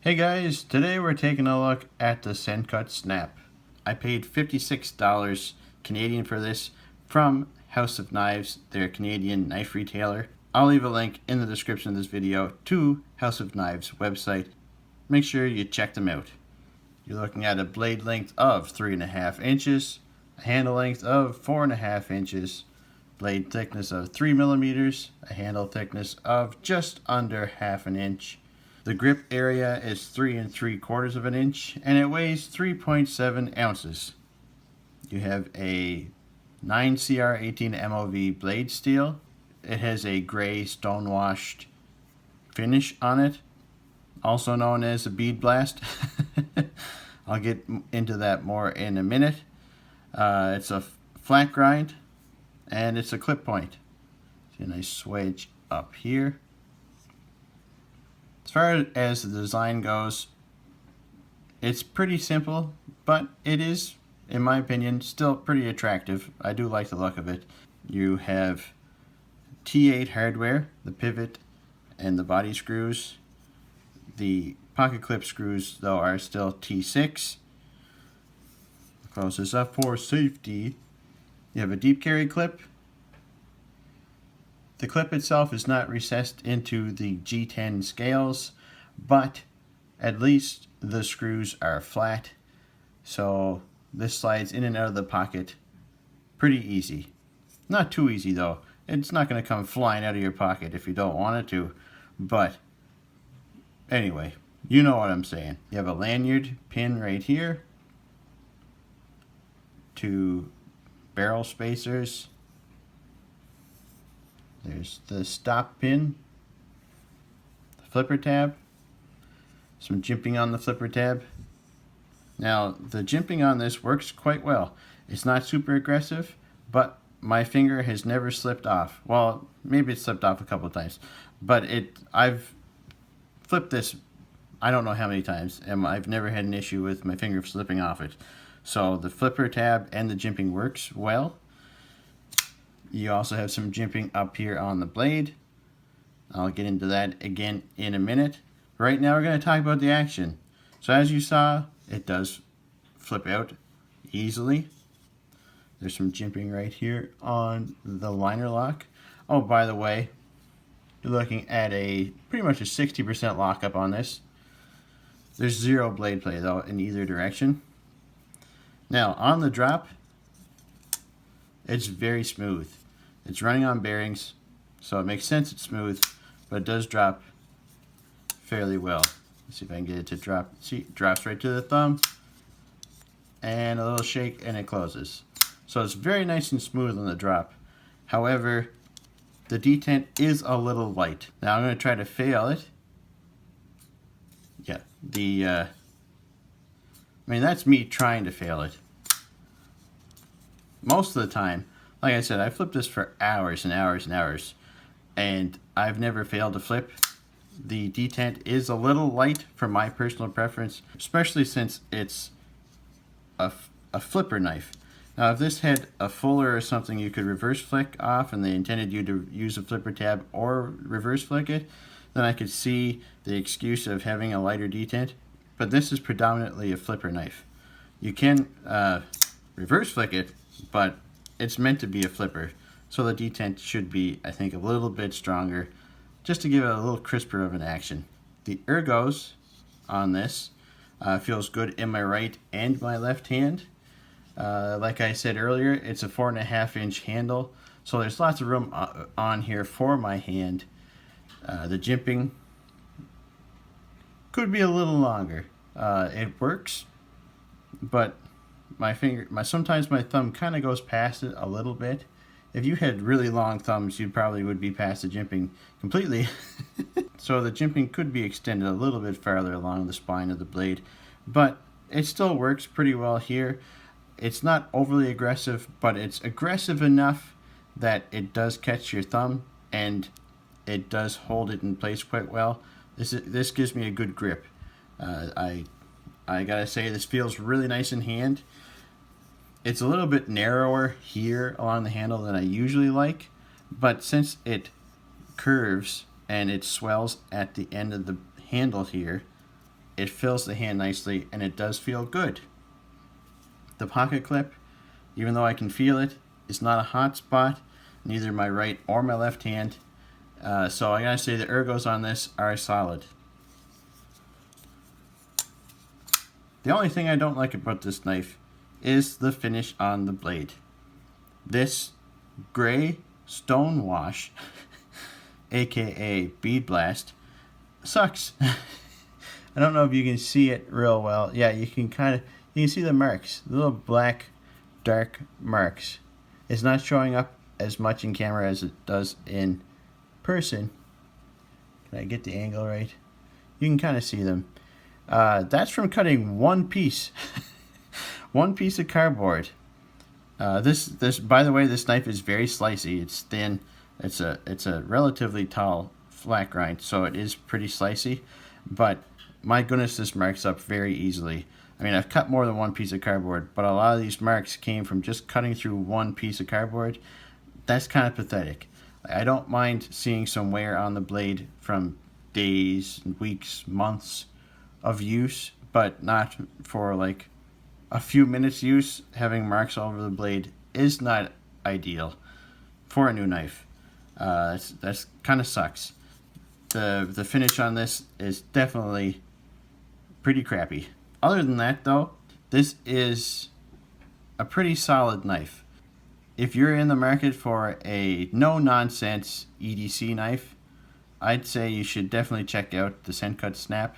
Hey guys, today we're taking a look at the Sencut Snap. I paid $56 Canadian for this from House of Knives, their Canadian knife retailer. I'll leave a link in the description of this video to House of Knives website. Make sure you check them out. You're looking at a blade length of 3.5 inches, a handle length of 4.5 inches, blade thickness of 3 millimeters, a handle thickness of just under half an inch. The grip area is 3 3/4 of an inch and it weighs 3.7 ounces. You have a 9CR18 MOV blade steel. It has a gray stonewashed finish on it, also known as a bead blast. I'll get into that more in a minute. It's a flat grind and it's a clip point. See a nice swedge up here. As far as the design goes, it's pretty simple, but it is, in my opinion, still pretty attractive. I do like the look of it. You have T8 hardware, the pivot and the body screws. The pocket clip screws, though, are still T6. Close this up for safety. You have a deep carry clip. The clip itself is not recessed into the G10 scales, but at least the screws are flat, so this slides in and out of the pocket pretty easy. Not too easy though. It's not going to come flying out of your pocket if you don't want it to, but anyway, you know what I'm saying. You have a lanyard pin right here, 2 barrel spacers. There's the stop pin, the flipper tab, some jimping on the flipper tab. Now, the jimping on this works quite well. It's not super aggressive, but my finger has never slipped off. Well, maybe it slipped off a couple of times, but I've flipped this I don't know how many times, and I've never had an issue with my finger slipping off it. So the flipper tab and the jimping works well. You also have some jimping up here on the blade. I'll get into that again in a minute. Right now we're going to talk about the action. So as you saw, it does flip out easily. There's some jimping right here on the liner lock. Oh, by the way, you're looking at pretty much a 60% lockup on this. There's 0 blade play though in either direction. Now on the drop, it's very smooth. It's running on bearings, so it makes sense it's smooth, but it does drop fairly well. Let's see if I can get it to drop. See, it drops right to the thumb, and a little shake, and it closes. So it's very nice and smooth on the drop. However, the detent is a little light. Now I'm going to try to fail it. Yeah, I mean, that's me trying to fail it. Most of the time, like I said, I flipped this for hours and hours and hours, and I've never failed to flip. The detent is a little light for my personal preference, especially since it's a flipper knife. Now, if this had a fuller or something you could reverse flick off and they intended you to use a flipper tab or reverse flick it, then I could see the excuse of having a lighter detent. But this is predominantly a flipper knife. You can reverse flick it, but it's meant to be a flipper. So the detent should be, I think, a little bit stronger, just to give it a little crisper of an action. The ergos on this feels good in my right and my left hand. Like I said earlier, it's a 4.5-inch handle, so there's lots of room on here for my hand. The jimping could be a little longer. It works, but sometimes my thumb kind of goes past it a little bit. If you had really long thumbs, you probably would be past the jimping completely. So the jimping could be extended a little bit farther along the spine of the blade, but it still works pretty well here. It's not overly aggressive, but it's aggressive enough that it does catch your thumb and it does hold it in place quite well. This gives me a good grip. I gotta say, this feels really nice in hand. It's a little bit narrower here along the handle than I usually like, but since it curves and it swells at the end of the handle here, it fills the hand nicely, and it does feel good. The pocket clip, even though I can feel it, is not a hot spot, neither my right or my left hand. So I gotta say the ergos on this are solid. The only thing I don't like about this knife is the finish on the blade. This gray stone wash, aka bead blast, sucks. I don't know if you can see it real well. Yeah, you can see the marks, the little black dark marks. It's not showing up as much in camera as it does in person. Can I get the angle right? You can kind of see them. That's from cutting one piece. One piece of cardboard. This by the way, this knife is very slicey. It's thin. It's a relatively tall flat grind, so it is pretty slicey. But my goodness, this marks up very easily. I mean, I've cut more than one piece of cardboard, but a lot of these marks came from just cutting through one piece of cardboard. That's kind of pathetic. I don't mind seeing some wear on the blade from days, weeks, months of use, but not for like a few minutes use. Having marks all over the blade is not ideal for a new knife. That's kind of sucks. The finish on this is definitely pretty crappy. Other than that though, this is a pretty solid knife. If you're in the market for a no-nonsense EDC knife, I'd say you should definitely check out the Sencut Snap.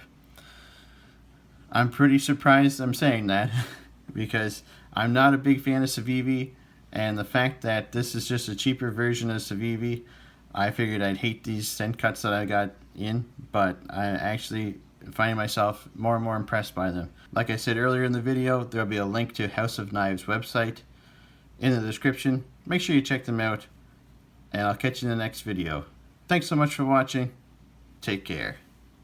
I'm pretty surprised I'm saying that because I'm not a big fan of Civivi, and the fact that this is just a cheaper version of Civivi, I figured I'd hate these Sencuts that I got in, but I actually find myself more and more impressed by them. Like I said earlier in the video, there'll be a link to House of Knives website in the description. Make sure you check them out, and I'll catch you in the next video. Thanks so much for watching. Take care.